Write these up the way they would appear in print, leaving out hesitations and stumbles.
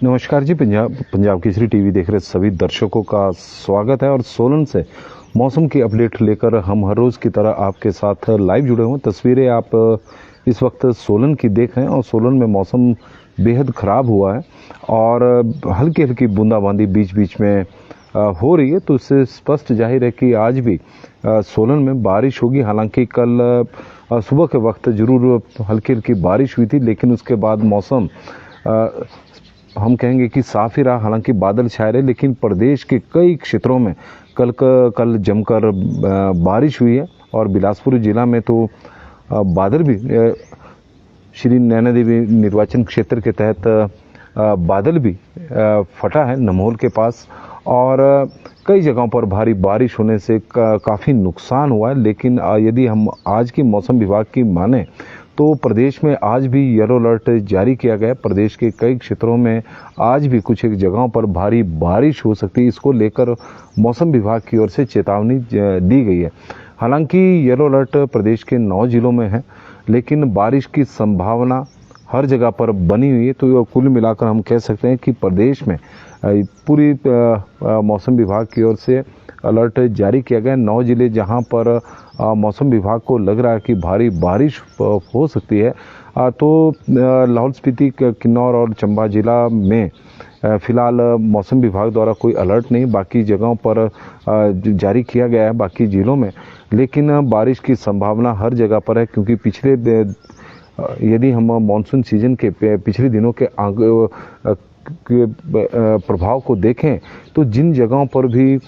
नमस्कार जी। पंजाब केसरी टीवी देख रहे सभी दर्शकों का स्वागत है। और सोलन से मौसम की अपडेट लेकर हम हर रोज़ की तरह आपके साथ लाइव जुड़े हुए। तस्वीरें आप इस वक्त सोलन की देख रहे हैं और सोलन में मौसम बेहद ख़राब हुआ है और हल्की हल्की बूंदाबांदी बीच बीच में हो रही है। तो इससे स्पष्ट जाहिर है कि आज भी सोलन में बारिश होगी। हालांकि कल सुबह के वक्त ज़रूर हल्की हल्की बारिश हुई थी, लेकिन उसके बाद मौसम हम कहेंगे कि साफ ही रहा। हालांकि बादल छाए रहे, लेकिन प्रदेश के कई क्षेत्रों में कल जमकर बारिश हुई है। और बिलासपुर जिला में तो बादल भी श्री नैना देवी निर्वाचन क्षेत्र के तहत बादल भी फटा है नमोल के पास, और कई जगहों पर भारी बारिश होने से काफ़ी नुकसान हुआ है। लेकिन यदि हम आज की मौसम विभाग की माने तो प्रदेश में आज भी येलो अलर्ट जारी किया गया है। प्रदेश के कई क्षेत्रों में आज भी कुछ एक जगहों पर भारी बारिश हो सकती है। इसको लेकर मौसम विभाग की ओर से चेतावनी दी गई है। हालांकि येलो अलर्ट प्रदेश के 9 जिलों में है, लेकिन बारिश की संभावना हर जगह पर बनी हुई है। तो कुल मिलाकर हम कह सकते हैं कि प्रदेश में पूरी मौसम विभाग की ओर से अलर्ट जारी किया गया। 9 जिले जहां पर मौसम विभाग को लग रहा है कि भारी बारिश हो सकती है। तो लाहौल स्पीति, किन्नौर और चंबा जिला में फिलहाल मौसम विभाग द्वारा कोई अलर्ट नहीं बाकी जगहों पर जारी किया गया है, बाकी जिलों में। लेकिन बारिश की संभावना हर जगह पर है, क्योंकि यदि हम मानसून सीजन के पिछले दिनों के प्रभाव को देखें तो जिन जगहों पर भी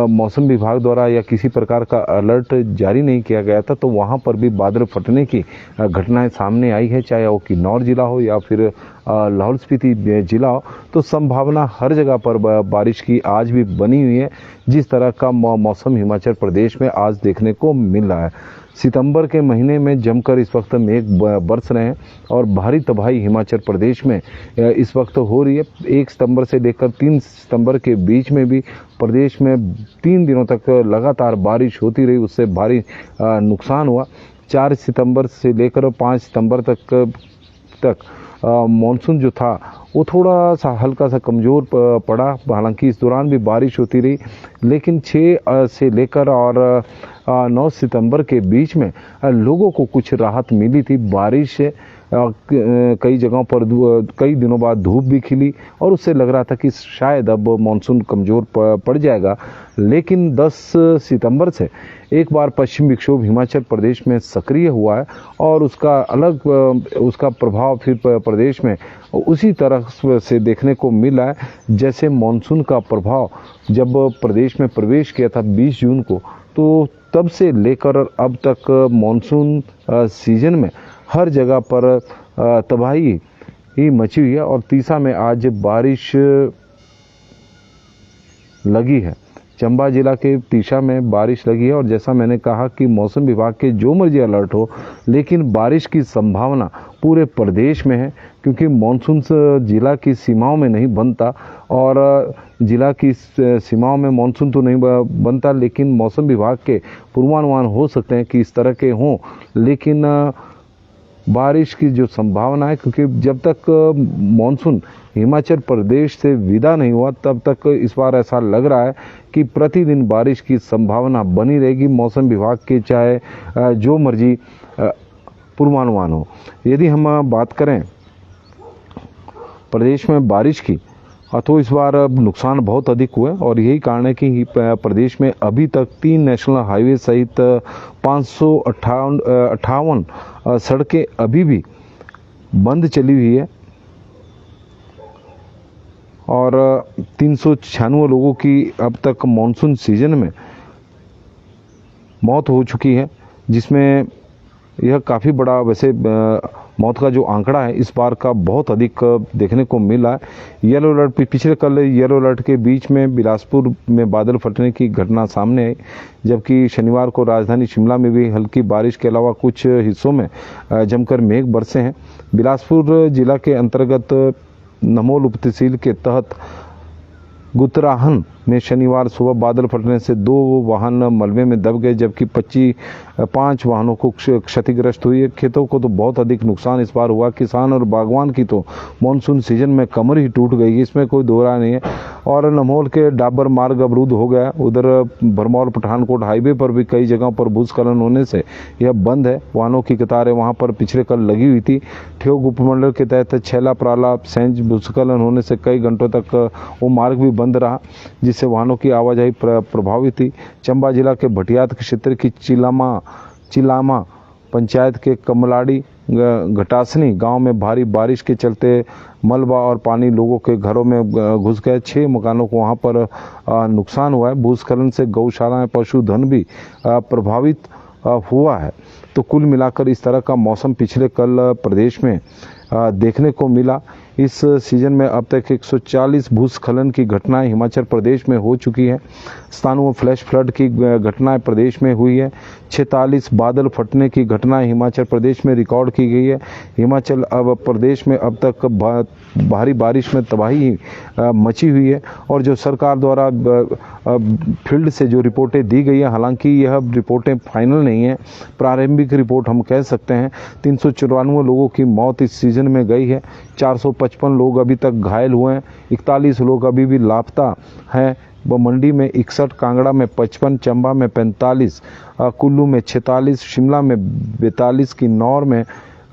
मौसम विभाग द्वारा या किसी प्रकार का अलर्ट जारी नहीं किया गया था, तो वहां पर भी बादल फटने की घटनाएं सामने आई है। चाहे वो किन्नौर जिला हो या फिर लाहौल स्पीति जिला हो, तो संभावना हर जगह पर बारिश की आज भी बनी हुई है। जिस तरह का मौसम हिमाचल प्रदेश में आज देखने को मिल रहा है। सितंबर के महीने में जमकर इस वक्त मेघ बरस रहे हैं और भारी तबाही हिमाचल प्रदेश में इस वक्त हो रही है। 1 सितंबर से लेकर 3 सितंबर के बीच में भी प्रदेश में 3 दिनों तक लगातार बारिश होती रही, उससे भारी नुकसान हुआ। 4 सितंबर से लेकर 5 सितंबर तक मानसून जो था वो थोड़ा सा हल्का सा कमज़ोर पड़ा। हालांकि इस दौरान भी बारिश होती रही, लेकिन 6 से लेकर और 9 सितंबर के बीच में लोगों को कुछ राहत मिली थी। बारिश से कई जगहों पर कई दिनों बाद धूप भी खिली और उससे लग रहा था कि शायद अब मानसून कमज़ोर पड़ जाएगा। लेकिन 10 सितंबर से एक बार पश्चिम विक्षोभ हिमाचल प्रदेश में सक्रिय हुआ है और उसका प्रभाव फिर प्रदेश में उसी तरह से देखने को मिला है जैसे मानसून का प्रभाव जब प्रदेश में प्रवेश किया था 20 जून को। तो तब से लेकर अब तक मानसून सीजन में हर जगह पर तबाही ही मची हुई है और तीसा में आज बारिश लगी है। चंबा जिला के तीसा में बारिश लगी है और जैसा मैंने कहा कि मौसम विभाग के जो मर्जी अलर्ट हो, लेकिन बारिश की संभावना पूरे प्रदेश में है, क्योंकि मानसून जिला की सीमाओं में नहीं बनता। और जिला की सीमाओं में मानसून तो नहीं बनता, लेकिन मौसम विभाग के पूर्वानुमान हो सकते हैं कि इस तरह के हों। लेकिन बारिश की जो संभावना है, क्योंकि जब तक मानसून हिमाचल प्रदेश से विदा नहीं हुआ तब तक इस बार ऐसा लग रहा है कि प्रतिदिन बारिश की संभावना बनी रहेगी, मौसम विभाग के चाहे जो मर्जी पूर्वानुमान हो। यदि हम बात करें प्रदेश में बारिश की, तो इस बार नुकसान बहुत अधिक हुए और यही कारण है कि प्रदेश में अभी तक 3 नेशनल हाईवे सहित 558 सड़कें अभी भी बंद चली हुई है और 396 लोगों की अब तक मानसून सीजन में मौत हो चुकी है, जिसमें यह काफ़ी बड़ा वैसे मौत का जो आंकड़ा है इस बार का बहुत अधिक देखने को मिला है। येलो अलर्ट पिछले कल येलो अलर्ट के बीच में बिलासपुर में बादल फटने की घटना सामने आई, जबकि शनिवार को राजधानी शिमला में भी हल्की बारिश के अलावा कुछ हिस्सों में जमकर मेघ बरसे हैं। बिलासपुर जिला के अंतर्गत नमोल उप तहसील के तहत गुतराहन में शनिवार सुबह बादल फटने से 2 वाहन मलबे में दब गए, जबकि 5 वाहनों को क्षतिग्रस्त हुई है। खेतों को तो बहुत अधिक नुकसान इस बार हुआ। किसान और बागवान की तो मानसून सीजन में कमर ही टूट गई, इसमें कोई दो राय नहीं है। और नमोल के डाबर मार्ग अवरुद्ध हो गया। उधर भरमौर पठानकोट हाईवे पर भी कई जगहों पर भूस्खलन होने से यह बंद है। वाहनों की कतारें वहां पर पिछले कल लगी हुई थी। ठियोग उपमंडल के तहत छैला प्राला सेंज भूस्खलन होने से कई घंटों तक वो मार्ग भी बंद रहा, जिससे वाहनों की आवाजाही प्रभावित हुई। चंबा जिला के भटियात क्षेत्र की चिलामा पंचायत के कमलाड़ी घटासनी गांव में भारी बारिश के चलते मलबा और पानी लोगों के घरों में घुस गए। 6 मकानों को वहां पर नुकसान हुआ है। भूस्खलन से गौशालाएं, पशुधन भी प्रभावित हुआ है। तो कुल मिलाकर इस तरह का मौसम पिछले कल प्रदेश में देखने को मिला। इस सीजन में अब तक 140 भूस्खलन की घटनाएं हिमाचल प्रदेश में हो चुकी है। स्थानों में फ्लैश फ्लड की घटनाएं प्रदेश में हुई है। 46 बादल फटने की घटनाएं हिमाचल प्रदेश में रिकॉर्ड की गई है। हिमाचल अब प्रदेश में अब तक भारी बारिश में तबाही मची हुई है। और जो सरकार द्वारा फील्ड से जो रिपोर्टें दी गई है, हालांकि यह रिपोर्टें फाइनल नहीं है, प्रारंभिक रिपोर्ट हम कह सकते हैं। 394 लोगों की मौत इस सीजन में गई है। 455 लोग अभी तक घायल हुए हैं। 41 लोग अभी भी लापता हैं। मंडी में 61, कांगड़ा में 55, चंबा में 45, कुल्लू में 46, शिमला में 42, किन्नौर में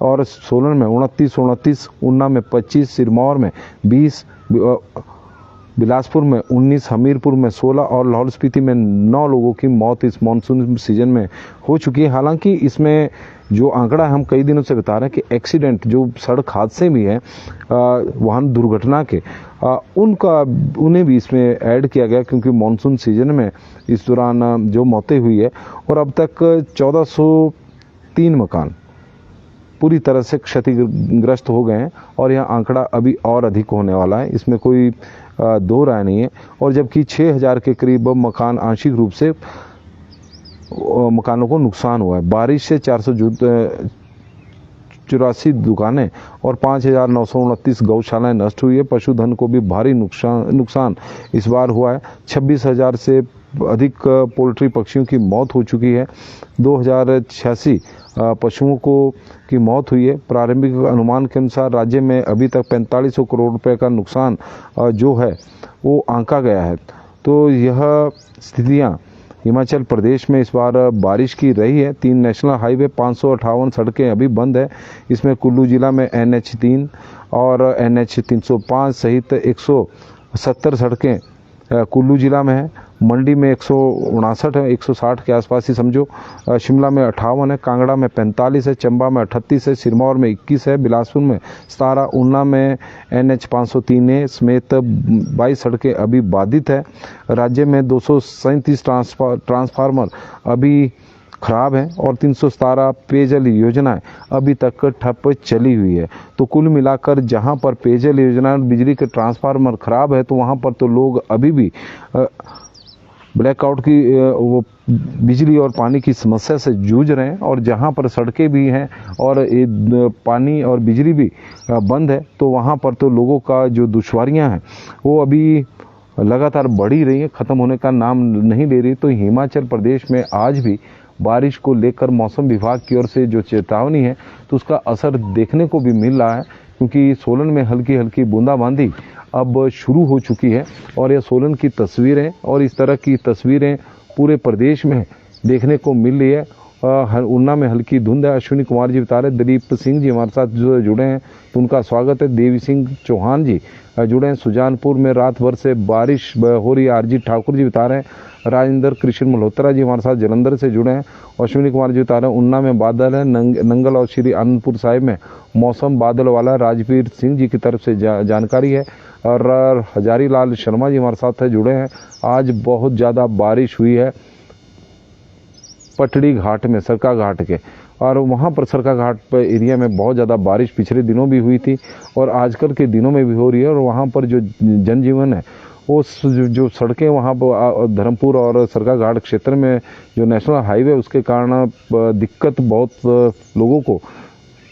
और सोलन में 29, ऊना में 25, सिरमौर में 20, बिलासपुर में 19, हमीरपुर में 16 और लाहौल स्पीति में 9 लोगों की मौत इस मानसून सीजन में हो चुकी है। हालांकि इसमें जो आंकड़ा हम कई दिनों से बता रहे हैं कि एक्सीडेंट, जो सड़क हादसे भी हैं, वाहन दुर्घटना के, उन्हें भी इसमें ऐड किया गया, क्योंकि मानसून सीजन में इस दौरान जो मौतें हुई है। और अब तक 1403 मकान पूरी तरह से क्षतिग्रस्त हो गए हैं और यह आंकड़ा अभी और अधिक होने वाला है, इसमें कोई दो राय नहीं है। और जबकि 6000 के करीब मकान आंशिक रूप से मकानों को नुकसान हुआ है। बारिश से 484 दुकानें और 5929 गौशालाएं नष्ट हुई है। पशुधन को भी भारी नुकसान इस बार हुआ है। 26,000 से अधिक पोल्ट्री पक्षियों की मौत हो चुकी है। 2086 पशुओं की मौत हुई है। प्रारंभिक अनुमान के अनुसार राज्य में अभी तक 4500 करोड़ रुपए का नुकसान जो है वो आंका गया है। तो यह स्थितियां हिमाचल प्रदेश में इस बार बारिश की रही है। 3 नेशनल हाईवे, 558 सड़कें अभी बंद है। इसमें कुल्लू जिला में NH3 और NH 305 सहित 170 सड़कें कुल्लू जिला में है। मंडी में 159 है, 160 के आसपास ही समझो। शिमला में 58 है, कांगड़ा में 45 है, चंबा में 38 है, सिरमौर में 21 है, बिलासपुर में 17, ऊना में NH 503A समेत 22 सड़कें अभी बाधित है। राज्य में 237 ट्रांसफार्मर अभी खराब है और 317 पेयजल योजनाएं अभी तक ठप चली हुई है। तो कुल मिलाकर जहां पर पेयजल योजना और बिजली के ट्रांसफार्मर खराब है, तो वहां पर तो लोग अभी भी ब्लैकआउट की वो बिजली और पानी की समस्या से जूझ रहे हैं। और जहां पर सड़कें भी हैं और पानी और बिजली भी बंद है, तो वहां पर तो लोगों का जो दुश्वारियां हैं वो अभी लगातार बढ़ ही रही है, ख़त्म होने का नाम नहीं ले रही। तो हिमाचल प्रदेश में आज भी बारिश को लेकर मौसम विभाग की ओर से जो चेतावनी है, तो उसका असर देखने को भी मिल रहा है, क्योंकि सोलन में हल्की हल्की बूंदाबांदी अब शुरू हो चुकी है। और यह सोलन की तस्वीरें और इस तरह की तस्वीरें पूरे प्रदेश में देखने को मिल रही है। ऊना में हल्की धुंध है। अश्विनी कुमार जी बता रहे, दिलीप सिंह जी हमारे साथ जो जुड़े हैं तो उनका स्वागत है। देवी सिंह चौहान जी जुड़े हैं। सुजानपुर में रात भर से बारिश हो रही है, आरजी ठाकुर जी बता रहे हैं। राजेंद्र कृष्ण मल्होत्रा जी हमारे साथ जलंधर से जुड़े हैं। अश्विनी कुमार जी बता रहे हैं ऊना में बादल है। नंगल और श्री आनंदपुर साहिब में मौसम बादल वाला। राजवीर सिंह जी की तरफ से जानकारी है। और हजारी लाल शर्मा जी हमारे साथ जुड़े हैं। आज बहुत ज़्यादा बारिश हुई है पटड़ी घाट में, सरका घाट के, और वहाँ पर सरका घाट पर एरिया में बहुत ज़्यादा बारिश पिछले दिनों भी हुई थी और आजकल के दिनों में भी हो रही है। और वहाँ पर जो जनजीवन है, वो जो सड़कें वहाँ पर धर्मपुर और सरका घाट क्षेत्र में जो नेशनल हाईवे, उसके कारण दिक्कत बहुत लोगों को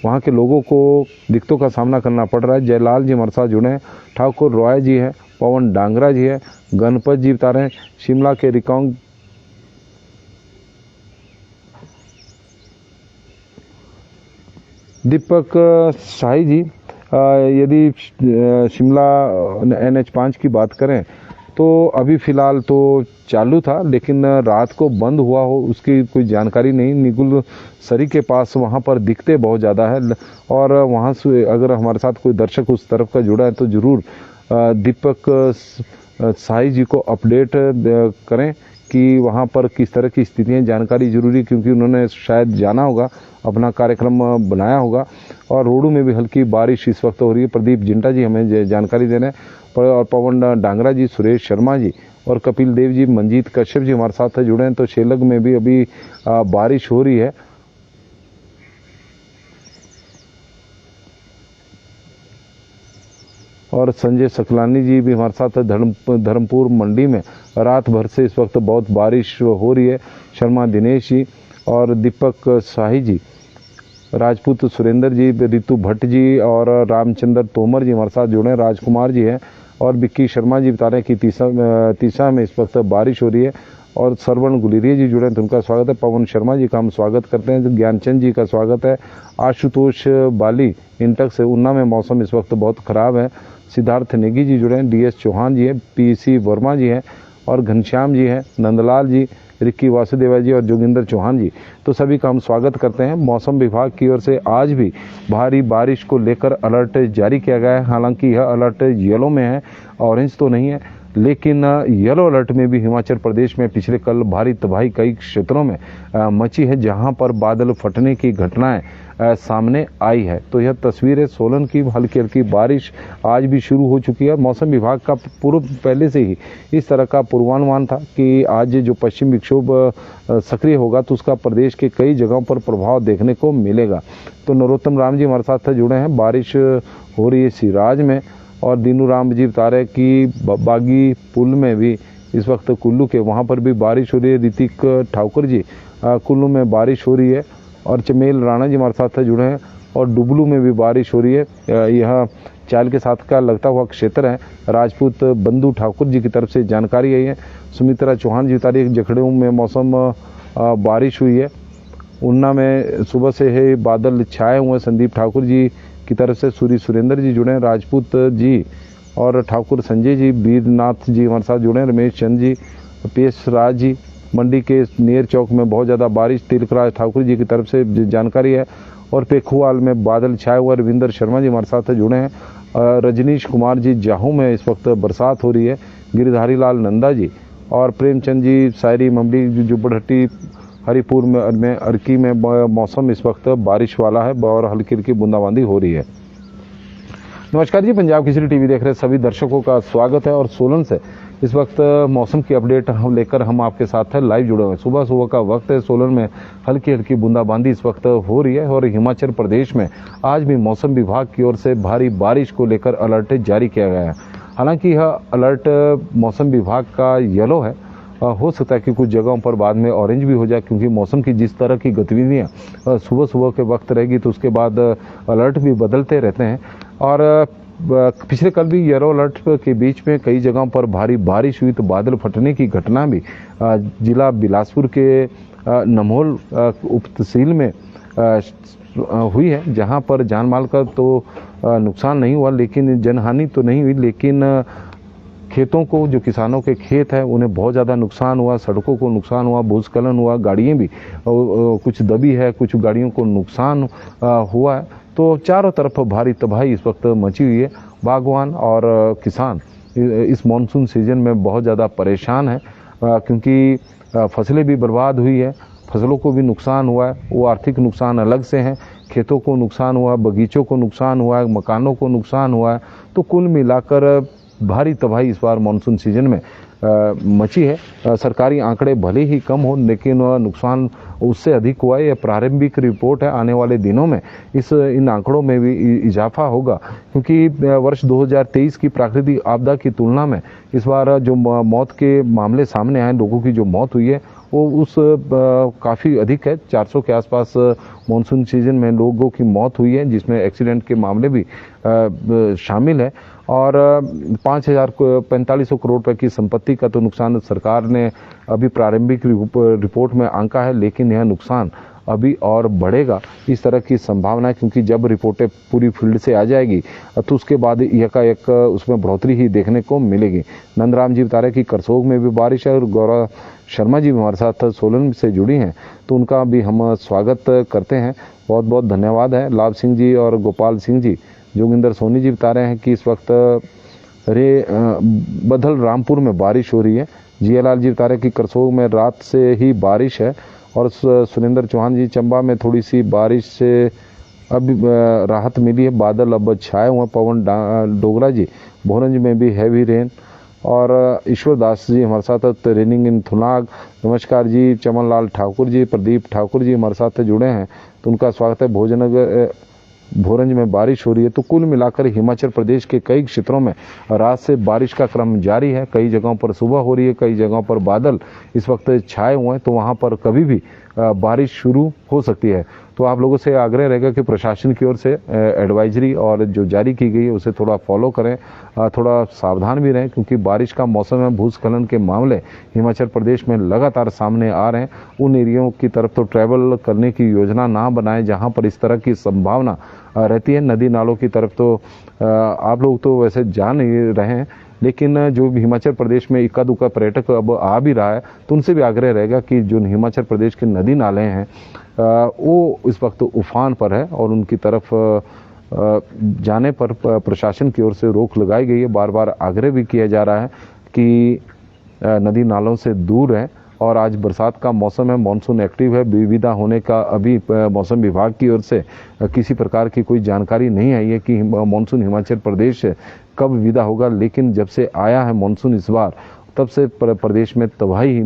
वहाँ के लोगों को दिक्कतों का सामना करना पड़ रहा है। जयलाल जी हमारे साथ जुड़े हैं, ठाकुर रॉय जी हैं, पवन डांगरा जी है, गणपत जी बता रहे हैं शिमला के रिकांग दीपक शाही जी। यदि शिमला NH5 की बात करें तो अभी फ़िलहाल तो चालू था, लेकिन रात को बंद हुआ हो उसकी कोई जानकारी नहीं। निगुल सरी के पास वहाँ पर दिक्कतें बहुत ज़्यादा है, और वहाँ से अगर हमारे साथ कोई दर्शक उस तरफ का जुड़ा है तो ज़रूर दीपक शाही जी को अपडेट करें कि वहाँ पर किस तरह की स्थितियाँ, जानकारी जरूरी, क्योंकि उन्होंने शायद जाना होगा, अपना कार्यक्रम बनाया होगा। और रोडू में भी हल्की बारिश इस वक्त हो रही है। प्रदीप जिंटा जी हमें जानकारी दे रहे हैं, और पवन डांगरा जी, सुरेश शर्मा जी और कपिल देव जी, मंजीत कश्यप जी हमारे साथ जुड़े हैं। तो शेलग में भी अभी बारिश हो रही है। और संजय सकलानी जी भी हमारे साथ धर्मपुर मंडी में रात भर से इस वक्त बहुत बारिश हो रही है। शर्मा दिनेश जी और दीपक शाही जी, राजपूत सुरेंद्र जी, रितु भट्ट जी और रामचंद्र तोमर जी हमारे साथ जुड़े हैं। राजकुमार जी हैं और विक्की शर्मा जी बता रहे हैं कि तीसा में इस वक्त बारिश हो रही है। और सरवण गुलेरिया जी जुड़े हैं तो उनका स्वागत है। पवन शर्मा जी का हम स्वागत करते हैं। ज्ञानचंद जी का स्वागत है। आशुतोष बाली इंटक से ऊना में मौसम इस वक्त बहुत ख़राब है। सिद्धार्थ नेगी जी जुड़े हैं। DS चौहान जी हैं, PC वर्मा जी हैं और घनश्याम जी हैं, नंदलाल जी, रिक्की वासुदेवा जी और जोगिंदर चौहान जी। तो सभी का हम स्वागत करते हैं। मौसम विभाग की ओर से आज भी भारी बारिश को लेकर अलर्ट जारी किया गया है। हालांकि यह अलर्ट येलो में है, ऑरेंज तो नहीं है, लेकिन येलो अलर्ट में भी हिमाचल प्रदेश में पिछले कल भारी तबाही कई क्षेत्रों में मची है, जहां पर बादल फटने की घटनाएं सामने आई है। तो यह तस्वीर है सोलन की। हल्की हल्की बारिश आज भी शुरू हो चुकी है। मौसम विभाग का पूर्व पहले से ही इस तरह का पूर्वानुमान था कि आज जो पश्चिम विक्षोभ सक्रिय होगा तो उसका प्रदेश के कई जगहों पर प्रभाव देखने को मिलेगा। तो नरोत्तम राम जी हमारे साथ जुड़े हैं। बारिश हो रही है सिराज में, और दीनू राम जी बता रहे कि बागी पुल में भी इस वक्त कुल्लू के वहाँ पर भी बारिश हो रही है। ऋतिक ठाकुर जी, कुल्लू में बारिश हो रही है। और चमेल राणा जी हमारे साथ जुड़े हैं। और डुबलू में भी बारिश हो रही है। यह चाल के साथ का लगता हुआ क्षेत्र है। राजपूत बंधु ठाकुर जी की तरफ से जानकारी आई है। सुमित्रा चौहान जी बता रही है जखड़ू में मौसम बारिश हुई है। ऊना में सुबह से है बादल छाए हुए। संदीप ठाकुर जी की तरफ से सूरी सुरेंद्र जी जुड़े हैं। राजपूत जी और ठाकुर संजय जी, वीरनाथ जी हमारे साथ जुड़े हैं। रमेश चंद जी, पेश राज जी, मंडी के नेर चौक में बहुत ज़्यादा बारिश, तिलकराज ठाकुर जी की तरफ से जानकारी है। और पेखुवाल में बादल छाए हुए। रविंदर शर्मा जी हमारे साथ जुड़े हैं। रजनीश कुमार जी, जाहू में इस वक्त बरसात हो रही है। गिरिधारी लाल नंदा जी और प्रेमचंद जी, शायरी ममडी, जुब्बड़हट्टी, हरिपुर में अर्की में मौसम इस वक्त बारिश वाला है और हल्की हल्की बूंदाबांदी हो रही है। नमस्कार जी, पंजाब केसरी टीवी देख रहे सभी दर्शकों का स्वागत है। और सोलन से इस वक्त मौसम की अपडेट लेकर हम आपके साथ है लाइव जुड़े हुए हैं। सुबह सुबह का वक्त है। सोलन में हल्की हल्की बूंदाबांदी इस वक्त हो रही है। और हिमाचल प्रदेश में आज भी मौसम विभाग की ओर से भारी बारिश को लेकर अलर्ट जारी किया गया है। हालांकि यह अलर्ट मौसम विभाग का येलो है। हो सकता है कि कुछ जगहों पर बाद में ऑरेंज भी हो जाए, क्योंकि मौसम की जिस तरह की गतिविधियां सुबह सुबह के वक्त रहेगी तो उसके बाद अलर्ट भी बदलते रहते हैं। और पिछले कल भी येलो अलर्ट के बीच में कई जगहों पर भारी बारिश हुई, तो बादल फटने की घटना भी जिला बिलासपुर के नमोल उप तहसील में हुई है, जहां पर जान माल का तो नुकसान नहीं हुआ, लेकिन जनहानि तो नहीं हुई, लेकिन खेतों को, जो किसानों के खेत हैं उन्हें बहुत ज़्यादा नुकसान हुआ। सड़कों को नुकसान हुआ, भूस्खलन हुआ, गाड़ियाँ भी कुछ दबी है, कुछ गाड़ियों को नुकसान हुआ है। तो चारों तरफ भारी तबाही इस वक्त मची हुई है। बागवान और किसान इस मानसून सीजन में बहुत ज़्यादा परेशान है, क्योंकि फसलें भी बर्बाद हुई है, फसलों को भी नुकसान हुआ है। वो आर्थिक नुकसान अलग से हैं, खेतों को नुकसान हुआ, बगीचों को नुकसान हुआ है, मकानों को नुकसान हुआ है। तो कुल मिलाकर भारी तबाही इस बार मानसून सीजन में मची है। सरकारी आंकड़े भले ही कम हो, लेकिन नुकसान उससे अधिक हुआ है। यह प्रारंभिक रिपोर्ट है। आने वाले दिनों में इन आंकड़ों में भी इजाफा होगा, क्योंकि वर्ष 2023 की प्राकृतिक आपदा की तुलना में इस बार जो मौत के मामले सामने आए, लोगों की जो मौत हुई है वो उस काफ़ी अधिक है। 400 के आसपास मानसून सीजन में लोगों की मौत हुई है, जिसमें एक्सीडेंट के मामले भी शामिल है। और 4500 करोड़ रुपए की संपत्ति का तो नुकसान सरकार ने अभी प्रारंभिक रिपोर्ट में आंका है, लेकिन यह नुकसान अभी और बढ़ेगा इस तरह की संभावना है, क्योंकि जब रिपोर्टें पूरी फील्ड से आ जाएगी तो उसके बाद एकाएक उसमें बढ़ोतरी ही देखने को मिलेगी। नंदराम जी बता रहे कि करसोग में भी बारिश है, और गौरव शर्मा जी भी हमारे साथ सोलन से जुड़ी हैं, तो उनका भी हम स्वागत करते हैं। बहुत बहुत धन्यवाद है। लाभ सिंह जी और गोपाल सिंह जी, जोगिंदर सोनी जी बता रहे हैं कि इस वक्त बदल रामपुर में बारिश हो रही है। जियालाल जी बता रहे हैं कि करसोग में रात से ही बारिश है। और सुरेंद्र चौहान जी, चंबा में थोड़ी सी बारिश से अब राहत मिली है, बादल अब छाए हुए। पवन डोगरा जी, भोरंज में भी हैवी रेन। और ईश्वर दास जी हमारे साथ ट्रेनिंग इन थुनाग, नमस्कार जी। चमन लाल ठाकुर जी, प्रदीप ठाकुर जी हमारे साथ जुड़े हैं, तो उनका स्वागत है। भोजनगर भोरंज में बारिश हो रही है। तो कुल मिलाकर हिमाचल प्रदेश के कई क्षेत्रों में रात से बारिश का क्रम जारी है। कई जगहों पर सुबह हो रही है, कई जगहों पर बादल इस वक्त छाए हुए हैं, तो वहां पर कभी भी बारिश शुरू हो सकती है। तो आप लोगों से आग्रह रहेगा कि प्रशासन की ओर से एडवाइजरी और जो जारी की गई है उसे थोड़ा फॉलो करें, थोड़ा सावधान भी रहें, क्योंकि बारिश का मौसम में भूस्खलन के मामले हिमाचल प्रदेश में लगातार सामने आ रहे हैं। उन एरियो की तरफ तो ट्रैवल करने की योजना ना बनाएं जहां पर इस तरह की संभावना रहती है। नदी नालों की तरफ तो आप लोग तो वैसे जा नहीं रहे हैं, लेकिन जो हिमाचल प्रदेश में इक्का दुक्का पर्यटक अब आ भी रहा है, तो उनसे भी आग्रह रहेगा कि जो हिमाचल प्रदेश के नदी नाले हैं वो इस वक्त उफान पर है, और उनकी तरफ जाने पर प्रशासन की ओर से रोक लगाई गई है। बार बार आग्रह भी किया जा रहा है कि नदी नालों से दूर रहें। और आज बरसात का मौसम है, मानसून एक्टिव है। विदा होने का अभी मौसम विभाग की ओर से किसी प्रकार की कोई जानकारी नहीं आई है कि मानसून हिमाचल प्रदेश कब विदा होगा, लेकिन जब से आया है मानसून इस बार, तब से प्रदेश में तबाही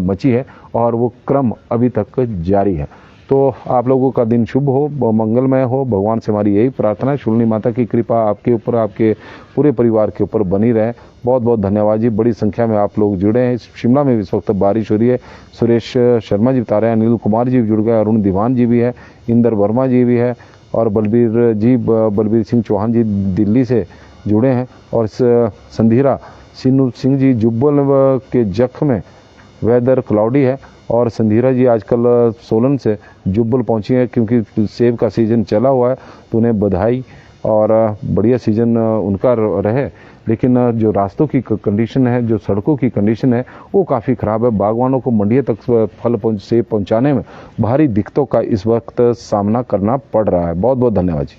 मची है, और वो क्रम अभी तक जारी है। तो आप लोगों का दिन शुभ हो, मंगलमय हो। भगवान से हमारी यही प्रार्थना है। शूलिनी माता की कृपा आपके ऊपर, आपके पूरे परिवार के ऊपर बनी रहे। बहुत बहुत धन्यवाद जी। बड़ी संख्या में आप लोग जुड़े हैं। शिमला में इस वक्त बारिश हो रही है। सुरेश शर्मा जी बता रहे हैं, अनिल कुमार जी भी जुड़ गए, अरुण दीवान जी भी है, इंदर वर्मा जी भी है, और बलबीर सिंह चौहान जी दिल्ली से जुड़े हैं। और संधीरा सिन्नू सिंह जी, जुब्बल के जख में वेदर क्लाउडी है। और संधीरा जी आजकल सोलन से जुब्बल पहुंची है, क्योंकि सेब का सीजन चला हुआ है, तो उन्हें बधाई और बढ़िया सीजन उनका रहे। लेकिन जो रास्तों की कंडीशन है, जो सड़कों की कंडीशन है, वो काफ़ी ख़राब है। बागवानों को मंडियों तक सेब पहुंचाने में भारी दिक्कतों का इस वक्त सामना करना पड़ रहा है। बहुत बहुत धन्यवाद जी।